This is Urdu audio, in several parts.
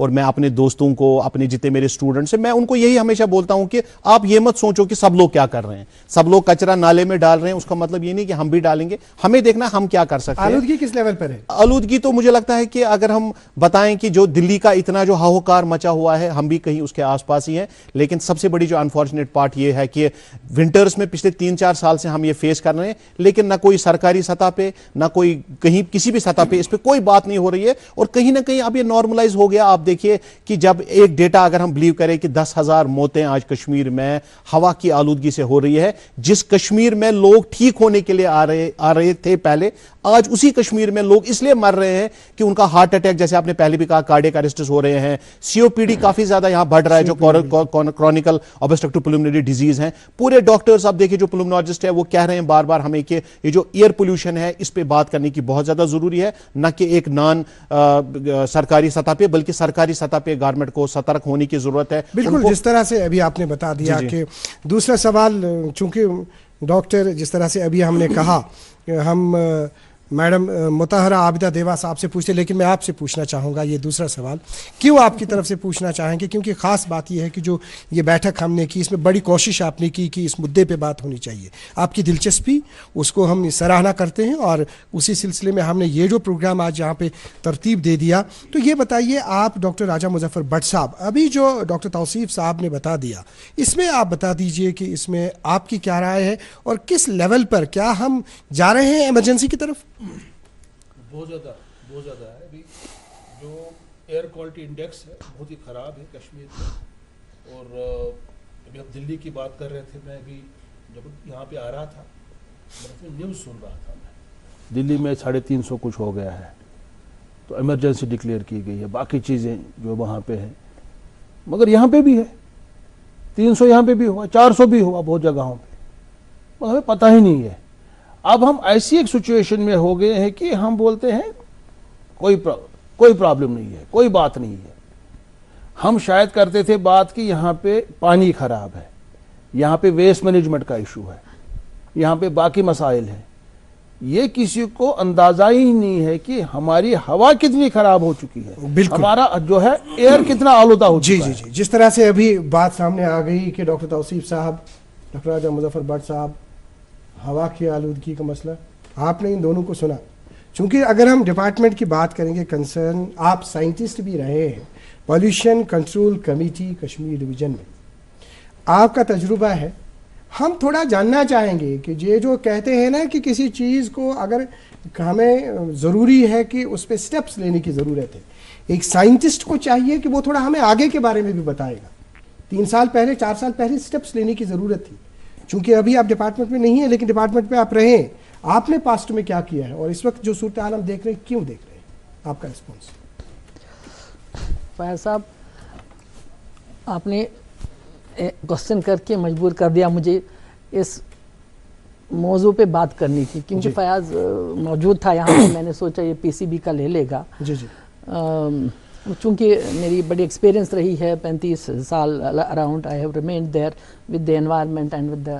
اور میں اپنے دوستوں کو, اپنے جتنے میرے اسٹوڈنٹس ہیں, میں ان کو یہی ہمیشہ بولتا ہوں کہ آپ یہ مت سوچو کہ سب لوگ کیا کر رہے ہیں, سب لوگ کچرا نالے میں ڈال رہے ہیں, اس کا مطلب یہ نہیں کہ ہم بھی ڈالیں گے, ہمیں دیکھنا ہم کیا کر سکتے ہیں. آلودگی کس لیول پر ہے؟ آلودگی تو مجھے لگتا ہے کہ اگر ہم بتائیں کہ جو دلی کا اتنا جو ہاہوکار مچا ہوا ہے, ہم بھی کہیں اس کے آس پاس ہی ہیں, لیکن سب سے بڑی جو انفارچونیٹ پارٹ یہ ہے کہ ونٹرز میں پچھلے 3-4 سال سے ہم یہ فیس کر رہے ہیں, لیکن نہ کوئی سرکاری سطح پہ, نہ کوئی کہیں کسی بھی سطح پہ اس پہ کوئی بات نہیں ہو رہی ہے, اور کہیں نہ کہیں اب یہ نارملائز ہو گیا. آپ دیکھیے کہ جب ایک ڈیٹا اگر ہم بلیو کریں کہ 10,000 موتیں آج کشمیر میں ہوا کی آلودگی سے ہو رہی ہے, جس کشمیر میں لوگ ٹھیک ہونے کے لیے آ رہے تھے پہلے, آج اسی کشمیر میں لوگ اس لیے مر رہے ہیں کہ ان کا ہارٹ اٹیک, جیسے آپ نے پہلے بھی کہا, کارڈیک اریسٹس ہو رہے ہیں, COPD کافی زیادہ یہاں بڑھ رہا ہے, جو کرونیکل obstructive pulmonary ڈیزیز ہیں. پورے ڈاکٹرز آپ دیکھیں جو پلمونالوجسٹ ہے وہ کہہ رہے ہیں بار بار ہمیں کہ یہ جو ایئر پولوشن ہے اس پہ بات کرنے کی بہت زیادہ ضروری ہے, نہ کہ ایک نان سرکاری سطح پہ, بلکہ سرکاری سطح پہ گورنمنٹ کو سترک ہونے کی ضرورت ہے. بالکل, جس طرح سے ابھی آپ نے بتا دیا کہ دوسرا سوال, چونکہ ڈاکٹر جس طرح سے ابھی ہم نے کہا, ہم میڈم مطہرہ عابدہ دیوا صاحب سے پوچھتے, لیکن میں آپ سے پوچھنا چاہوں گا یہ دوسرا سوال, کیوں آپ کی طرف سے پوچھنا چاہیں گے, کیونکہ خاص بات یہ ہے کہ جو یہ بیٹھک ہم نے کی اس میں بڑی کوشش آپ نے کی کہ اس مدعے پہ بات ہونی چاہیے. آپ کی دلچسپی اس کو ہم سراہنا کرتے ہیں, اور اسی سلسلے میں ہم نے یہ جو پروگرام آج یہاں پہ ترتیب دے دیا. تو یہ بتائیے آپ ڈاکٹر راجہ مظفر بٹ صاحب, ابھی جو ڈاکٹر توصیف صاحب نے بتا دیا, اس میں آپ بتا دیجئے کہ اس میں آپ کی کیا رائے ہے, اور کس لیول پر کیا ہم جا رہے ہیں ایمرجنسی کی طرف؟ بہت زیادہ ہے. ابھی جو ایئر کوالٹی انڈیکس ہے بہت ہی خراب ہے کشمیر میں, اور ابھی ہم دلی کی بات کر رہے تھے, میں ابھی جب یہاں پہ آ رہا تھا میں نیوز سن رہا تھا, میں دلی میں 350 کچھ ہو گیا ہے, تو ایمرجنسی ڈکلیئر کی گئی ہے, باقی چیزیں جو وہاں پہ ہیں, مگر یہاں پہ بھی ہے 300, یہاں پہ بھی ہوا 400 بھی ہوا بہت جگہوں پہ, ہمیں پتہ ہی نہیں ہے. اب ہم ایسی ایک سچویشن میں ہو گئے ہیں کہ ہم بولتے ہیں کوئی پرابلم نہیں ہے, کوئی بات نہیں ہے. ہم شاید کرتے تھے بات کہ یہاں پہ پانی خراب ہے, یہاں پہ ویسٹ مینجمنٹ کا ایشو ہے, یہاں پہ باقی مسائل ہیں. یہ کسی کو اندازہ ہی نہیں ہے کہ ہماری ہوا کتنی خراب ہو چکی ہے, ہمارا جو ہے ایئر کتنا آلودہ ہو چکا ہے. جی, جس طرح سے ابھی بات سامنے آ گئی کہ ڈاکٹر توصیف صاحب, ڈاکٹر راجہ مظفر بٹ صاحب, ہوا کی آلودگی کا مسئلہ آپ نے ان دونوں کو سنا. چونکہ اگر ہم ڈپارٹمنٹ کی بات کریں گے, کنسرن آپ سائنٹسٹ بھی رہے ہیں pollution control committee Kashmir division میں, آپ کا تجربہ ہے, ہم تھوڑا جاننا چاہیں گے کہ یہ جو کہتے ہیں نا کہ کسی چیز کو اگر ہمیں ضروری ہے کہ اس پہ سٹیپس لینے کی ضرورت ہے, ایک سائنٹسٹ کو چاہیے کہ وہ تھوڑا ہمیں آگے کے بارے میں بھی بتائے گا. 3 سال پہلے 4 سال پہلے سٹیپس لینے کی ضرورت تھی. چونکہ ابھی آپ ڈپارٹمنٹ میں نہیں ہیں, لیکن ڈپارٹمنٹ میں آپ رہے ہیں, آپ نے پاسٹ میں کیا کیا ہے, اور اس وقت جو صورتحال ہم دیکھ رہے ہیں کیوں دیکھ رہے ہیں, آپ کا رسپانس. فیاض صاحب, آپ نے کوشچن کر کے مجبور کر دیا مجھے اس موضوع پہ بات کرنی تھی, کیونکہ فیاض موجود تھا یہاں پہ, میں نے سوچا یہ PCB کا لے لے گا. چونکہ میری بڑی ایکسپیرینس رہی ہے 35 سال around, I have remained there with the environment and with the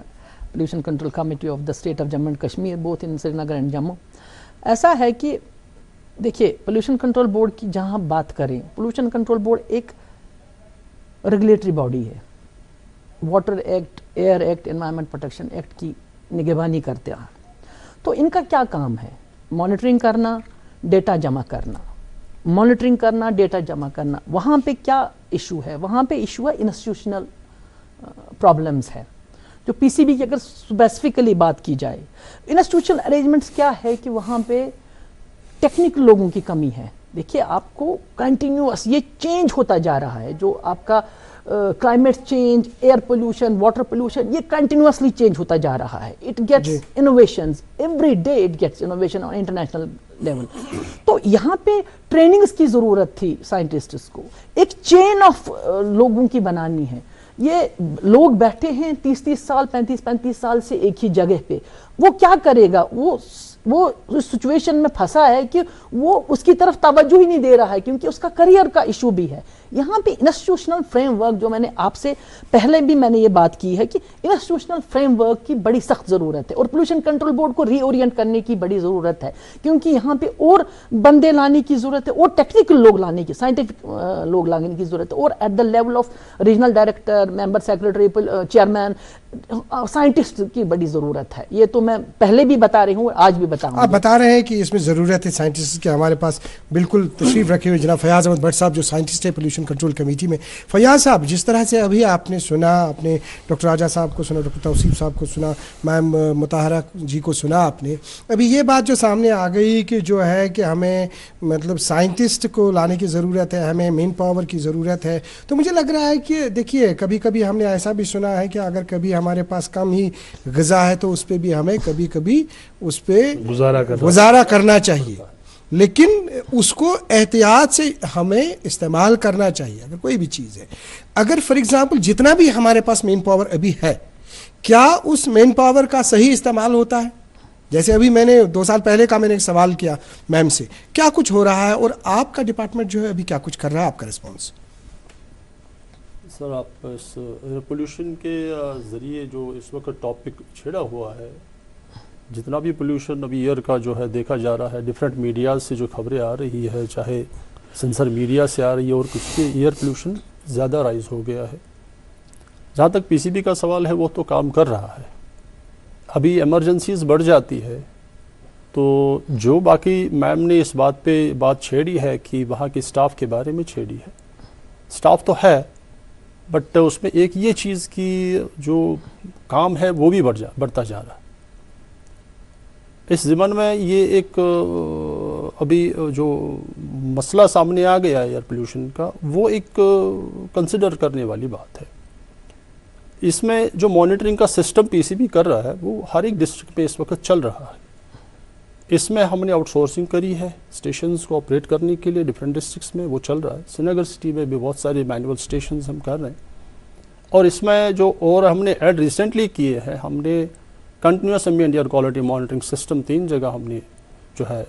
pollution control committee of the state of Jammu and Kashmir, both in Srinagar and Jammu. ایسا ہے کہ دیکھیے, پولیوشن کنٹرول بورڈ کی جہاں بات کریں, پولیوشن کنٹرول بورڈ ایک ریگولیٹری باڈی ہے, water act, air act, environment protection act کی نگرانی کرتے ہیں. تو ان کا کیا کام ہے, مانیٹرنگ کرنا, ڈیٹا جمع کرنا, مانیٹرنگ کرنا, ڈیٹا جمع کرنا. وہاں پہ کیا ایشو ہے, وہاں پہ ایشو ہے انسٹیٹیوشنل پرابلمز ہے. جو PCB کی اگر اسپیسیفکلی بات کی جائے, انسٹیٹیوشنل ارینجمنٹس کیا ہے کہ وہاں پہ ٹیکنیکل لوگوں کی کمی ہے. دیکھیے, آپ کو کنٹینیوس یہ چینج ہوتا جا رہا ہے, جو آپ کا climate change, air pollution, water pollution, یہ کنٹینیوسلی چینج ہوتا جا رہا ہے. It gets innovations every day, it gets innovation on international level. تو یہاں پہ ٹریننگز کی ضرورت تھی سائنٹسٹس کو, ایک چین آف لوگوں کی بنانی ہے. یہ لوگ بیٹھے ہیں 30 سال 35 سال سے ایک ہی جگہ پہ, وہ کیا کرے گا, وہ سچویشن میں پھنسا ہے کہ وہ اس کی طرف توجہ ہی نہیں دے رہا ہے, کیونکہ اس کا کریئر کا ایشو بھی ہے. یہاں پہ انسٹیٹیوشنل فریم ورک جو میں نے آپ سے پہلے بھی میں نے یہ بات کی ہے کہ انسٹیٹیوشنل فریم ورک کی بڑی سخت ضرورت ہے اور پولوشن کنٹرول بورڈ کو ری اورینٹ کرنے کی بڑی ضرورت ہے، کیونکہ یہاں پہ اور بندے لانے کی ضرورت ہے اور ٹیکنیکل لوگ لانے کی، سائنٹیفک لوگ لانے کی ضرورت ہے، اور at the level of regional director, member secretary, chairman, scientist کی بڑی ضرورت ہے. یہ تو میں پہلے بھی بتا رہی ہوں اور آج بھی بتاؤں. آپ بتا رہے ہیں کہ اس میں ضرورت ہے سائنٹسٹ کے. ہمارے پاس بالکل تشریف رکھے ہوئے جناب فیاض احمد بٹ صاحب جو سائنٹسٹ ہے پولوشن کنٹرول کمیٹی میں. فیاض صاحب، جس طرح سے ابھی آپ نے سنا، آپ نے ڈاکٹر راجہ صاحب کو سنا، ڈاکٹر توصیف صاحب کو سنا، میم مطہرہ جی کو سنا آپ نے، ابھی یہ بات جو سامنے آ گئی کہ جو ہے کہ ہمیں مطلب سائنٹسٹ کو لانے کی ضرورت ہے، ہمیں مین پاور کی ضرورت ہے. تو مجھے لگ رہا ہے کہ دیکھیے کبھی کبھی ہم نے ایسا بھی سنا ہے کہ اگر کبھی ہمارے پاس کم ہی غذا ہے تو اس پہ بھی ہمیں کبھی کبھی اس پہ گزارا کرنا چاہیے، لیکن اس کو احتیاط سے ہمیں استعمال کرنا چاہیے. اگر کوئی بھی چیز ہے، اگر فار ایگزامپل جتنا بھی ہمارے پاس مین پاور ابھی ہے، کیا اس مین پاور کا صحیح استعمال ہوتا ہے؟ جیسے ابھی میں نے 2 سال پہلے کا میں نے ایک سوال کیا میم سے، کیا کچھ ہو رہا ہے اور آپ کا ڈپارٹمنٹ جو ہے ابھی کیا کچھ کر رہا ہے؟ آپ کا رسپانس. سر، آپ اس ایئر پولیوشن کے ذریعے جو اس وقت ٹاپک چھیڑا ہوا ہے، جتنا بھی پولیوشن ابھی ایئر کا جو ہے دیکھا جا رہا ہے، ڈیفرنٹ میڈیاز سے جو خبریں آ رہی ہے، چاہے سینسر میڈیا سے آ رہی ہے اور کچھ بھی، ایئر پولیوشن زیادہ رائز ہو گیا ہے. جہاں تک پی سی بی کا سوال ہے، وہ تو کام کر رہا ہے. ابھی ایمرجنسیز بڑھ جاتی ہے تو جو باقی میم نے اس بات پہ بات چھیڑی ہے کہ وہاں کے اسٹاف کے بارے میں چھیڑی ہے. اسٹاف تو ہے، بٹ اس میں ایک یہ چیز کی جو کام ہے وہ بھی بڑھتا جا رہا ہے. اس ضمن میں یہ ایک ابھی جو مسئلہ سامنے آ گیا ہے ایئر پولیوشن کا، وہ ایک کنسیڈر کرنے والی بات ہے. اس میں جو مانیٹرنگ کا سسٹم پی سی بی کر رہا ہے وہ ہر ایک ڈسٹرکٹ میں اس وقت چل رہا ہے. اس میں ہم نے آؤٹ سورسنگ کری ہے اسٹیشنز کو آپریٹ کرنے کے لیے ڈفرینٹ ڈسٹرکٹس میں، وہ چل رہا ہے. سری نگر سٹی میں بھی بہت سارے مینول اسٹیشنز ہم کر رہے ہیں. اور اس میں جو اور ہم نے ایڈ ریسنٹلی کیے ہیں، ہم نے continuous ambient air quality monitoring system 3 جگہ ہم نے جو ہے،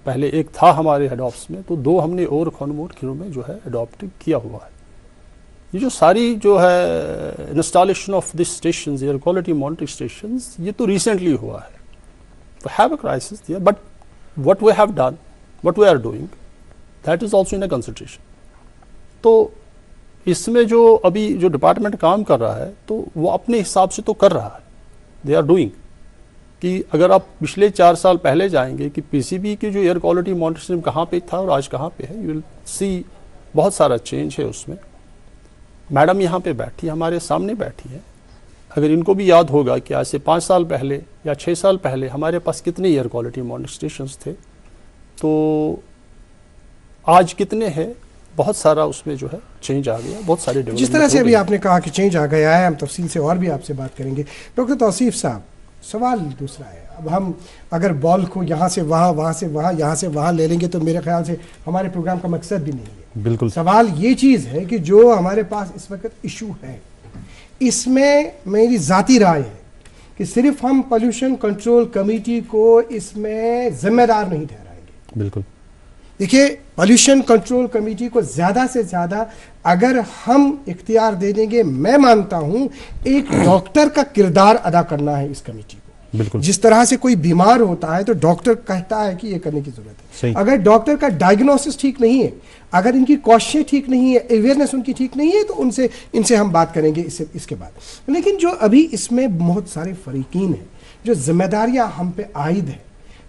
پہلے ایک تھا ہمارے ہیڈ آفس میں، تو 2 ہم نے اور خانمور کھیروں میں جو ہے اڈاپٹ کیا ہوا ہے. یہ جو ساری جو ہے installation of this stations, year quality monitoring stations, یہ تو ریسنٹلی ہوا ہے. We have a crisis there, but what we have done, what we are doing, that is also in a consideration. تو اس میں جو ابھی جو ڈپارٹمنٹ کام کر رہا ہے تو وہ اپنے حساب سے تو کر رہا ہے. they are doing. کہ اگر آپ پچھلے 4 سال پہلے جائیں گے کہ پی سی بی کی جو ایئر کوالٹی مانیٹرنگ سسٹم کہاں پہ تھا اور آج کہاں پہ ہے، you will see بہت سارا چینج ہے اس میں. میڈم یہاں پہ بیٹھی، ہمارے سامنے بیٹھی ہے. اگر ان کو بھی یاد ہوگا کہ آج سے 5 سال پہلے یا 6 سال پہلے ہمارے پاس کتنے ایئر کوالٹی مانیٹرنگ اسٹیشنز تھے، تو آج کتنے ہیں، بہت سارا اس میں جو ہے چینج آ گیا، بہت سارے ڈیولپمنٹ. جس طرح سے ابھی آپ نے کہا کہ چینج آ گیا ہے، ہم تفصیل سے اور بھی آپ سے بات کریں گے. ڈاکٹر توصیف صاحب، سوال دوسرا ہے. اب ہم اگر بال کو یہاں سے وہاں، وہاں سے وہاں، یہاں سے وہاں لے لیں گے تو میرے خیال سے ہمارے پروگرام کا مقصد بھی نہیں ہے. بالکل. سوال یہ چیز ہے کہ جو ہمارے پاس اس وقت ایشو ہے، اس میں میری ذاتی رائے ہے کہ صرف ہم پولوشن کنٹرول کمیٹی کو اس میں ذمہ دار نہیں ٹھہرائیں گے. بالکل. دیکھیے، پولوشن کنٹرول کمیٹی کو زیادہ سے زیادہ اگر ہم اختیار دے دیں گے، میں مانتا ہوں ایک ڈاکٹر کا کردار ادا کرنا ہے اس کمیٹی کو. بالکل. جس طرح سے کوئی بیمار ہوتا ہے تو ڈاکٹر کہتا ہے کہ یہ کرنے کی ضرورت ہے. صحیح. اگر ڈاکٹر کا ڈائگنوسس ٹھیک نہیں ہے، اگر ان کی کوششیں ٹھیک نہیں ہے، اویئرنیس ان کی ٹھیک نہیں ہے، تو ان سے ہم بات کریں گے اس کے بعد. لیکن جو ابھی اس میں بہت سارے فریقین ہیں، جو ذمہ داریاں ہم پہ عائد ہیں،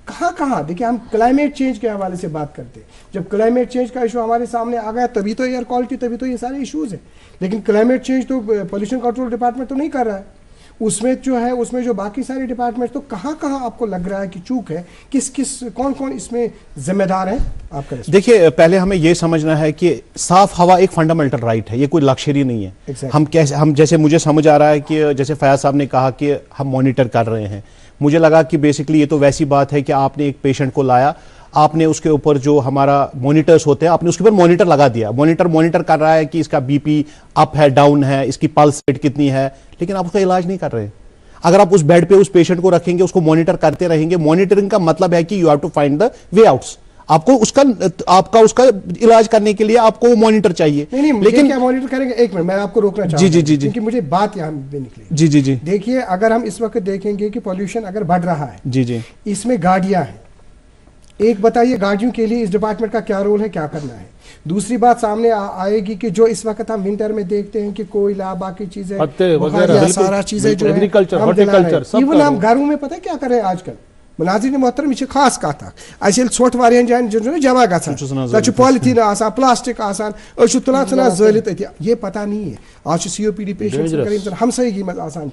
کہاں دیکھیں، ہم کلائمیٹ چینج کے حوالے سے بات کرتے ہیں. جب کلائمیٹ چینج کا ایشو ہمارے سامنے آ گیا تبھی تو ایئر کوالٹی، تبھی تو یہ سارے ایشوز ہیں. لیکن کلائمیٹ چینج تو پولوشن کنٹرول ڈپارٹمنٹ تو نہیں کر رہا ہے. اس میں جو باقی سارے ڈپارٹمنٹ، تو کہاں آپ کو لگ رہا ہے کہ چوک ہے، کون اس میں ذمہ دار ہیں آپ کا؟ دیکھیے، پہلے ہمیں یہ سمجھنا ہے کہ صاف ہوا ایک فنڈامنٹل رائٹ ہے، یہ کوئی لکشری نہیں ہے. ہم جیسے مجھے سمجھ آ رہا ہے کہ جیسے فیاض صاحب نے کہا کہ ہم مانیٹر کر رہے ہیں، مجھے لگا کہ بیسکلی یہ تو ویسی بات ہے کہ آپ نے ایک پیشنٹ کو لایا، آپ نے اس کے اوپر جو ہمارا مانیٹرز ہوتے ہیں، آپ نے اس کے اوپر مانیٹر لگا دیا. مانیٹر کر رہا ہے کہ اس کا بی پی اپ ہے، ڈاؤن ہے، اس کی پلس ریٹ کتنی ہے، لیکن آپ اس کا علاج نہیں کر رہے. اگر آپ اس بیڈ پہ اس پیشنٹ کو رکھیں گے، اس کو مانیٹر کرتے رہیں گے، مانیٹرنگ کا مطلب ہے کہ you have to find the way outs. آپ کو اس کا علاج کرنے کے لیے آپ کو وہ مانیٹر چاہیے. لیکن کیا مانیٹر کریں گے؟ ایک منٹ میں آپ کو روکنا چاہوں گا کیونکہ مجھے بات یہاں پہ نکلی. جی دیکھیے اگر ہم اس وقت دیکھیں گے کہ پولوشن اگر بڑھ رہا ہے, جی اس میں گاڑیاں ہیں, ایک بتائیے گاڑیوں کے لیے اس ڈپارٹمنٹ کا کیا رول ہے, کیا کرنا ہے. دوسری بات سامنے آئے گی کہ جو اس وقت ہم ونٹر میں دیکھتے ہیں کہ کوئلہ باقی چیزیں سارا چیزیں جو ہے ایون ہم گھروں میں پتہ کیا کر رہے ہیں آج کل. ناظرین محترم یہ خاص کت اہل ژھوٹ واریاہن جائن جمع گژھان تک پالیتھین آسان پلاسٹک آسان أسۍ چھِ تُلان ژھٕنان زٲلِتھ أتی. یہ پتہ نہیں ہے آج COPD پیشنٹ ہمسائیگی میں آسان.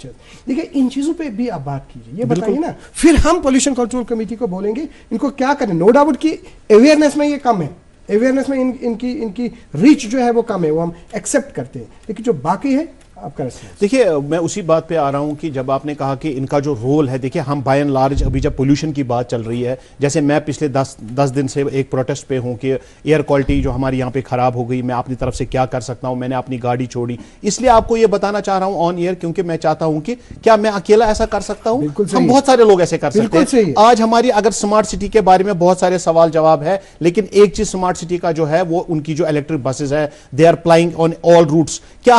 دیکھیے ان چیزوں پہ بھی آپ بات کیجیے, یہ بتائیے نا. پھر ہم پولوشن کنٹرول کمیٹی کو بولیں گے ان کو کیا کریں. نو ڈاؤٹ کی اویئرنیس میں یہ کم ہے, اویئرنیس میں ان کی ریچ جو ہے وہ کم ہے, وہ ہم ایکسیپٹ کرتے ہیں, لیکن جو باقی ہے آپ کا دیکھیے میں اسی بات پہ آ رہا ہوں کہ جب آپ نے کہا کہ ان کا جو رول ہے, دیکھیے ہم بائی اینڈ لارج ابھی جب پولوشن کی بات چل رہی ہے, جیسے میں پچھلے 10 دن سے ایک پروٹیسٹ پہ ہوں کہ ایئر کوالٹی جو ہماری یہاں پہ خراب ہو گئی, میں اپنی طرف سے کیا کر سکتا ہوں. میں نے اپنی گاڑی چھوڑی, اس لیے آپ کو یہ بتانا چاہ رہا ہوں آن ایئر, کیونکہ میں چاہتا ہوں کہ کیا میں اکیلا ایسا کر سکتا ہوں؟ ہم بہت سارے لوگ ایسے کر سکتے ہیں. آج ہماری اگر اسمارٹ سٹی کے بارے میں بہت سارے سوال جواب ہے, لیکن ایک چیز اسمارٹ سٹی کا جو ہے وہ ان کی جو الیکٹرک بسز ہے, they are flying on all routes. کیا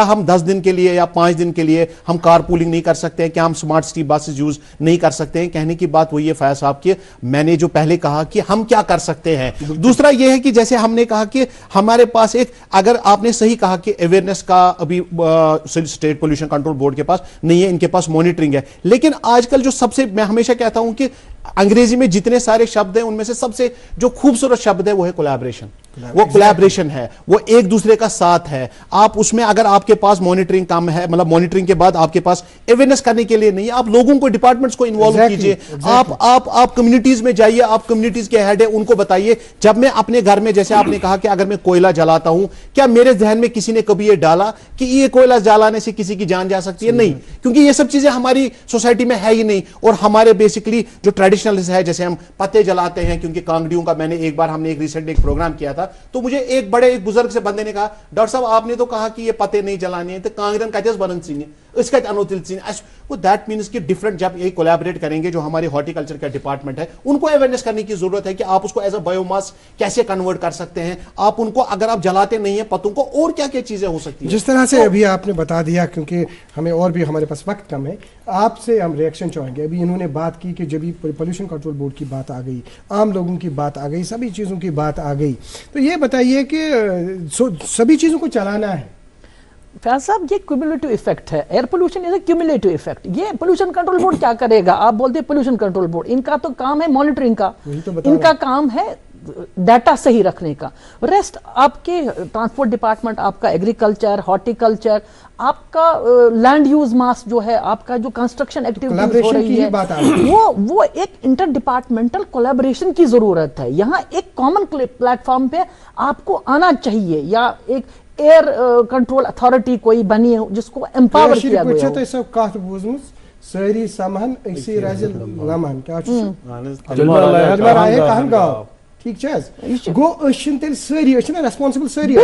ہم 10 دن کے لیے یا 5 دن کے لیے ہم کار پولنگ نہیں کر سکتے ہیں؟ کیا ہم سمارٹ سٹی بسز یوز نہیں کر سکتے ہیں؟ کہنے کی بات وہی ہے فیاض صاحب کی, میں نے جو پہلے کہا کہ ہم کیا کر سکتے ہیں. دوسرا یہ ہے کہ جیسے ہم نے کہا کہ ہمارے پاس ایک, اگر آپ نے صحیح کہا کہ اویئرنیس کا ابھی اسٹیٹ پولوشن کنٹرول بورڈ کے پاس نہیں ہے, ان کے پاس مانیٹرنگ ہے. لیکن آج کل جو سب سے, میں ہمیشہ کہتا ہوں کہ انگریزی میں جتنے سارے شبد ہیں ان میں سے سب سے جو خوبصورت شبد ہے وہ ہے کولیبریشن. وہ کولیبریشن ہے, وہ ایک دوسرے کا ساتھ ہے. آپ اس میں اگر آپ کے پاس مانیٹرنگ کام ہے, مطلب مانیٹرنگ کے بعد آپ کے پاس اویئرنیس کرنے کے لیے نہیں ہے, آپ لوگوں کو ڈپارٹمنٹس کو انوالو کیجئے. آپ کمیونٹیز میں جائیے, آپ کمیونٹیز کے ہیڈ ہیں, ان کو بتائیے. جب میں اپنے گھر میں, جیسے آپ نے کہا کہ اگر میں کوئلہ جلاتا ہوں, کیا میرے ذہن میں کسی نے کبھی یہ ڈالا کہ یہ کوئلہ جلانے سے کسی کی جان جا سکتی ہے؟ نہیں, کیونکہ یہ سب چیزیں ہماری سوسائٹی میں ہے ہی نہیں. اور ہمارے بیسکلی جو ٹریڈیشنل ہے, جیسے ہم پتے جلاتے ہیں, کیونکہ کانگڑیوں کا میں نے ایک بار, ہم نے ایک ریسنٹ ایک پروگرام کیا تھا, تو مجھے ایک بزرگ سے بندے نے کہا, ڈاکٹر صاحب آپ نے تو کہا کہ یہ پتے نہیں جلانے ہیں, تو کانگڑن کتس بنن ژھٕنہِ, أسۍ کتہِ انو تیٚلہِ ژھٕنہِ. وہ دیٹ مینس کہ ڈفرنٹ, جب یہ کولیبریٹ کریں گے, جو ہمارے ہارٹی کلچر کا ڈپارٹمنٹ ہے, ان کو اویئرنیس کرنے کی ضرورت ہے کہ آپ اس کو ایز اے بایو ماس کیسے کنورٹ کر سکتے ہیں. آپ ان کو, اگر آپ جلاتے نہیں ہیں پتوں کو, اور کیا کیا چیزیں ہو سکتی ہیں. جس طرح سے ابھی آپ نے بتا دیا, کیونکہ ہمیں اور بھی ہمارے پاس وقت کم ہے, آپ سے ہم ریئیکشن چاہیں گے. ابھی انہوں نے بات کی کہ جب پولوشن کنٹرول بورڈ کی بات آ گئی, عام لوگوں کی بات آ گئی, سبھی چیزوں کی بات آ گئی, تو یہ بتائیے کہ سبھی چیزوں کو چلانا ہے. فیاض صاحب یہ کیومولیٹو ایفیکٹ ہے, air pollution is a cumulative effect. یہ پولوشن کنٹرول بورڈ کیا کرے گا؟ آپ بولتے ہیں پولوشن کنٹرول بورڈ, ان کا تو کام ہے مانیٹرنگ کا, ان کا کام ہے ڈیٹا صحیح رکھنے کا. ریسٹ آپ کے ٹرانسپورٹ ڈپارٹمنٹ, آپ کا ایگریکلچر, ہارٹی کلچر, آپ کا لینڈ یوز ماس جو ہے, آپ کا جو کنسٹرکشن ایکٹیویٹیز ہو رہی ہے, وہ ایک انٹر ڈپارٹمنٹل کولیبریشن کی ضرورت ہے. یہاں ایک کامن پلیٹ فارم پہ آپ کو آنا چاہیے, یا ایک ایئر کنٹرول اتھارٹی کوئی بنی ہے جس کو امپاور کیا گیا ہو. ساری سمہن اسی رازل لمحن کیا ٹھیک گو تیل ساری ریسپانسبل ساری.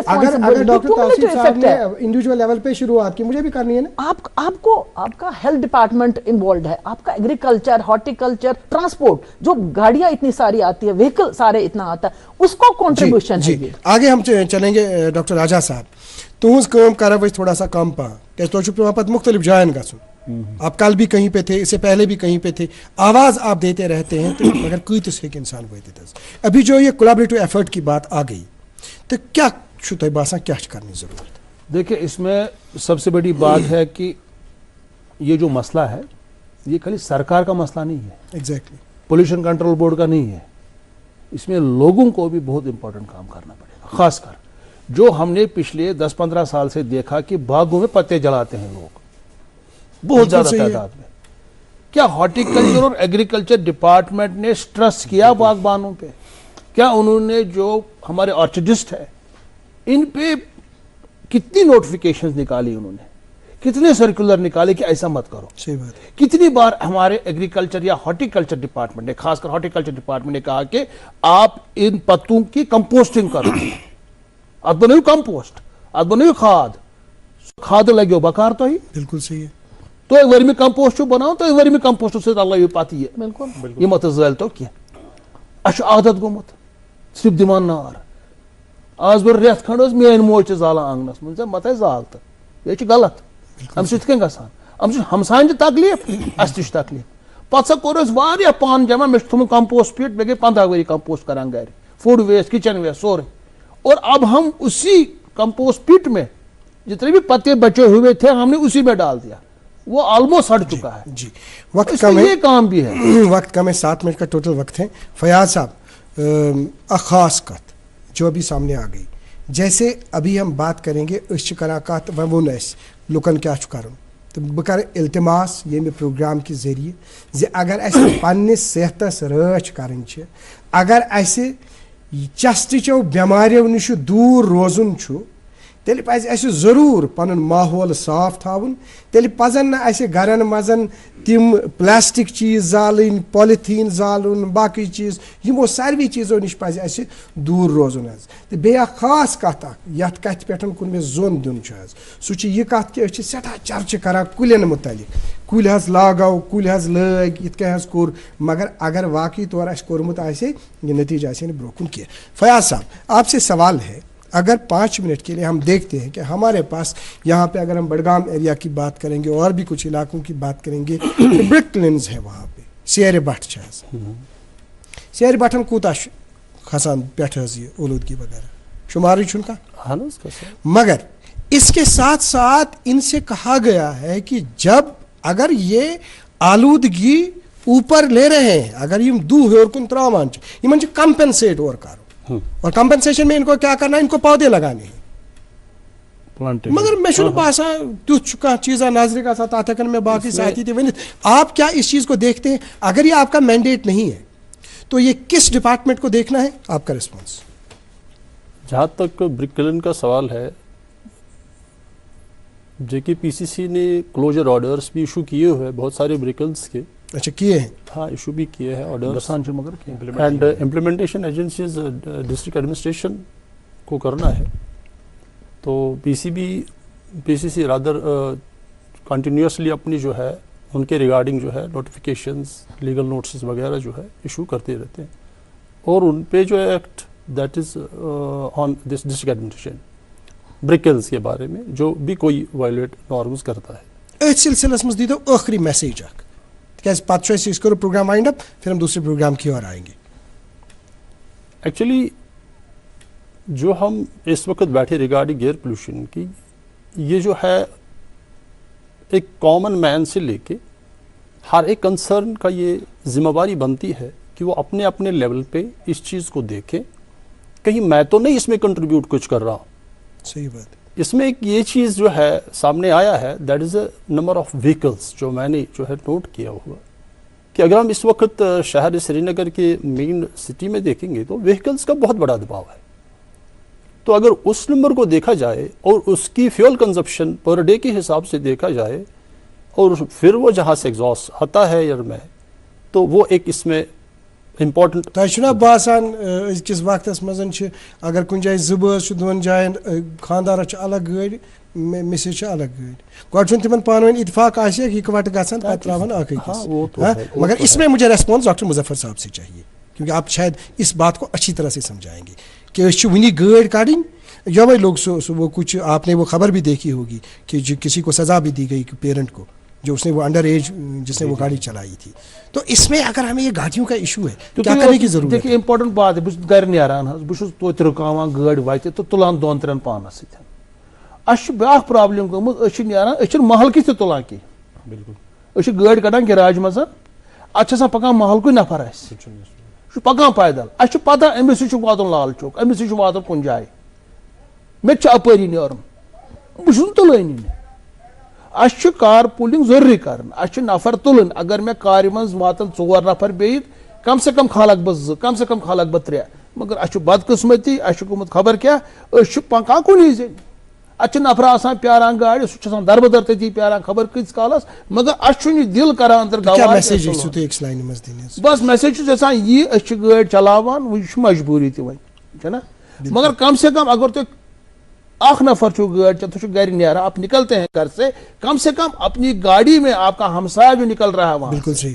اگر ڈاکٹر توصیف صاحب نے انڈیویجول لیول پہ شروعات کی, مجھے بھی کرنی ہے نا. آپ کا ہیلتھ ڈپارٹمنٹ انوالوڈ ہے, آپ کا ایگریکلچر, ہارٹی کلچر, ٹرانسپورٹ, جو گاڑیاں اتنی ساری آتی ہے, وہیکل سارے اتنا آتا ہے, اس کو کنٹریبیوشن ہے. آگے ہم چلیں گے ڈاکٹر راجا صاحب, تہذ کام کرو تھوڑا سا کم پہن, کیازِ تۄہہِ چھُ پیوان پتہٕ مختلف جائن گژھُن. آپ کل بھی کہیں پہ تھے, اس سے پہلے بھی کہیں پہ تھے, آواز آپ دیتے رہتے ہیں, تو مگر کۭتِس ہیٚکہِ انسان وٲتِتھ حظ. ابھی جو یہ کولیبریٹو ایفرٹ کی بات آ گئی, تو کیا چھُ تۄہہِ باسان کیا چھِ کرنٕچ ضرورت؟ دیکھیں اس میں سب سے بڑی بات ہے کہ یہ جو مسئلہ ہے یہ خالی سرکار کا مسئلہ نہیں ہے, ایگزیکٹلی پولوشن کنٹرول بورڈ کا نہیں ہے, اس میں لوگوں کو بھی بہت امپورٹنٹ کام کرنا پڑے گا. خاص کر جو ہم نے پچھلے 10-15 سال سے دیکھا کہ باغوں میں پتے جلاتے ہیں لوگ بہت زیادہ تعداد میں. کیا ہارٹی کلچر اور ایگریکلچر ڈپارٹمنٹ نے سٹرس کیا باغبانوں پہ؟ کیا انہوں نے, جو ہمارے آرچڈسٹ ہے, ان پہ کتنی نوٹیفیکیشنز نکالی, انہوں نے کتنے سرکولر نکالے کہ ایسا مت کرو؟ صحیح بات ہے. کتنی بار ہمارے ایگریکلچر یا ہارٹی کلچر ڈپارٹمنٹ نے, خاص کر ہارٹی کلچر ڈپارٹمنٹ نے کہا کہ آپ ان پتوں کی کمپوسٹنگ کرو, ات بنو کمپوسٹ, ات بنو کھاد لگو بکار تو ہی. بالکل صحیح ہے. تو ورمی کمپوسٹ بناؤ, تو ورمی کمپوسٹ سے اللہ یہ پتہ یہ مت زل تو کی. اچھا عادت گومت صرف دِوان نار آز بر رٮ۪تھ کھنڈ ٲس میٲنۍ موج تہِ زالان آنگنس منٛز مت ہے زال تہٕ یہِ چھُ غلط اَمہِ سۭتۍ کیٛاہ گژھان اَمہِ سۭتۍ ہمساین تہِ تکلیٖف اَسہِ تہِ چھُ تکلیٖف پتہٕ سا کوٚر اَسہِ واریاہ پان جمع مےٚ چھُ تھوٚمُت کمپوسٹ پِٹ مےٚ گٔے 15 ؤری کمپوسٹ کران گرِ فوڈ ویسٹ کچن ویسٹ سورُے اور اب ہم اسی کمپوسٹ پٹ میں جتنے بھی پتے بچے ہوئے تھے ہم نے اسی میں ڈال دیا وہ آلموسٹ سڑ چکا ہے جی وقت کم ہے یہ کام بھی ہے وقت کم ہے 7 منٹ کا ٹوٹل وقت ہے فیاض صاحب خاص کت جو ابھی سامنے آ گئی جیسے ابھی ہم بات کریں گے اس کران کت وون لکن کیا کرن تو بہ کر التماس یہ پروگرام کے ذریعے زِ اگر اس پنس صحتس رچ کرن اگر اس چستچو بیماریو نش دور روزن تیل پز اسہ ضرور پن ماحول صاف تھاون تیل پزن نہ اسہ گرن مزن تم پلاسٹک چیز زالن پالیتھین زالن باقی چیز یمو ساروی چیزو نش پز اسہ دور روزن حظ تو بیٚیہِ اکھ خاص کتھ اکھ یتھ کتھ پٮ۪ٹھ کُن مےٚ زوٚن دیُن چھُ حظ سُہ چھُ یہِ کتھ کہِ أسۍ چھِ سٮ۪ٹھاہ چرچہِ کران کُلٮ۪ن متعلق کُلۍ حظ لاگو کُلۍ حظ لٲگۍ یِتھ کٔنۍ حظ کوٚر مگر اگر واقعی طور آسہِ کوٚرمُت آسہِ یہِ نتیجہ آسہِ نہٕ برونٛہہ کُن کینٛہہ فیاض صاحب آپ سے سوال ہے اگر 5 منٹ کے لیے ہم دیکھتے ہیں کہ ہمارے پاس یہاں پہ اگر ہم بڑگام ایریا کی بات کریں گے اور بھی کچھ علاقوں کی بات کریں گے برک لینز ہے وہاں پہ سیر بٹ سیر بٹن کوتا کھسان پٮ۪ٹھ حظ یہ اولودگی وغیرہ شمار چھُنہٕ کانٛہہ مگر اس کے ساتھ ساتھ ان سے کہا گیا ہے کہ جب اگر یہ آلودگی اوپر لے رہے ہیں اگر یہ دو ہیور کن تراوان یہ کمپنسیٹ اور کرو اور کمپنسیشن میں ان کو کیا کرنا ہے ان کو پودے لگانے ہیں مگر میں چھُنہٕ باسان تیُتھ چھُ کانٛہہ چیٖزا نظرِ گژھان تتھ ہٮ۪کن مےٚ باقٕے ساتھی تہِ ؤنِتھ آپ کیا اس چیز کو دیکھتے ہیں اگر یہ آپ کا مینڈیٹ نہیں ہے تو یہ کس ڈپارٹمنٹ کو دیکھنا ہے آپ کا رسپانس جہاں تک برک کلن کا سوال ہے JKPCC نے کلوجر آرڈرس بھی ایشو کیے ہوئے بہت سارے برکلس کے اچھا کیے ہیں ہاں ایشو بھی کیے ہیں orders and implementation agencies district administration کو کرنا ہے تو PCC رادر کنٹینیوسلی اپنی جو ہے ان کے ریگارڈنگ جو ہے نوٹیفیکیشنز لیگل نوٹسز وغیرہ جو ہے ایشو کرتے رہتے ہیں اور ان پہ جو ہے act that is on this district administration برکلز کے بارے میں جو بھی کوئی وائلیٹ نارمز کرتا ہے اس سلسلس مز دیدو آخری میسیج اک تکیاز پتہ چھُ أسۍ کرو پروگرام وائنڈ اپ پھر ہم دوسرے پروگرام کی اور آئیں گے ایکچولی جو ہم اس وقت بیٹھے ریگارڈنگ ایئر پولوشن کی یہ جو ہے ایک کامن مین سے لے کے ہر ایک کنسرن کا یہ ذمہ داری بنتی ہے کہ وہ اپنے اپنے لیول پہ اس چیز کو دیکھیں کہیں میں تو نہیں اس میں کنٹریبیوٹ کچھ کر رہا ہوں صحیح بات اس میں ایک یہ چیز جو ہے سامنے آیا ہے that is a number of vehicles جو میں نے جو ہے نوٹ کیا ہوا کہ اگر ہم اس وقت شہر سری نگر کے مین سٹی میں دیکھیں گے تو وہیکلس کا بہت بڑا دباؤ ہے تو اگر اس نمبر کو دیکھا جائے اور اس کی فیول کنزپشن پر ڈے کے حساب سے دیکھا جائے اور پھر وہ جہاں سے ایگزاسٹ آتا ہے ایئر میں تو وہ ایک اس میں امپارٹنٹ تۄہہِ چھُنا باسان أزکِس وقتس منٛز اگر کُنہِ جایہِ 2 بٲژ چھِ 2 جاین خانٛدارس چھِ الگ گٲڑۍ مِسِس چھِ الگ گٲڑۍ گۄڈٕ چھُنہٕ تِمن پانہٕ ؤنۍ اتفاق آسہِ اِکوٹہٕ گژھان پتہٕ تراوان اکھ أکِس مگر اس میں مجھے ریسپانس ڈاکٹر مظفر صاحب سے چاہیے کیونکہ آپ شاید اس بات کو اچھی طرح سے سمجھائیں گے کہ أسۍ چھِ وٕنی گٲڑۍ کڑٕنۍ یوے لوگ وہ کچھ آپ نے وہ خبر بھی دیکھی ہوگی کہ کسی کو سزا بھی دی گئی پیرنٹ کو جو اس نے وہ انڈر ایج جس نے وہ گاڑی چلائی تھی تو اس میں اگر ہمیں یہ گاڑیوں کا ایشو ہے تو کیا کرنے کی ضرورت ہے دیکھیے امپارٹنٹ بات ہے بہت گھر نیران بہت توتہِ رُکاوان گٲڑۍ وتہِ تہٕ تُلان 2-3 پانس سۭتۍ اَسہِ چھِ بیٛاکھ پرابلم گٔمٕژ أسۍ چھِ نیران أسۍ چھِنہٕ محلکِس تہِ تُلان کینٛہہ بالکل أسۍ چھِ گٲڑۍ کڑان گراج منٛز اتھ چھِ آسان پکان محلکُے نفر اَسہِ یہِ چھُ پکان پیدل اَسہِ چھُ پتہ أمِس چھُ واتُن لال چوک أمِس چھُ واتُن کُنہِ جایہِ مےٚ تہِ چھُ اپٲری نیرُن بہٕ چھُس نہٕ تُلٲنی اَسہِ چھُ کار پولنگ ضروٗری کرٕنۍ اَسہِ چھِ نفر تُلٕنۍ اگر مےٚ کارِ منٛز واتن 4 نفر بِہِتھ کم سے کم کھالکھ بہٕ 2 کم سے کم کھالکھ بہٕ 3 مگر اَسہِ چھُ بدقٕسمتی اَسہِ چھُ گوٚمُت خبر کیٛاہ أسۍ چھِ پکان کُنی زٔنۍ اتہِ چھِ نفر آسان پیاران گاڑِ سُہ چھُ آسان دربدر تٔتی پیاران خبر کۭتِس کالس مگر اَسہِ چھُنہٕ یہِ دِل کران اندر بس میسیج چھُس یژھان یی أسۍ چھِ گٲڑۍ چلاوان وۄنۍ چھُ مجبوٗری تہِ وۄنۍ چھےٚ نا مگر کم سے کم اگر تُہۍ اکھ نفر چھُ گٲڑۍ چلاوان تُہۍ چھِو گرِ نیران آپ نکلتے ہیں گھر سے کم اپنی گاڑی میں آپ کا ہمسایہ جو نکل رہا ہے وہاں بالکل صحیح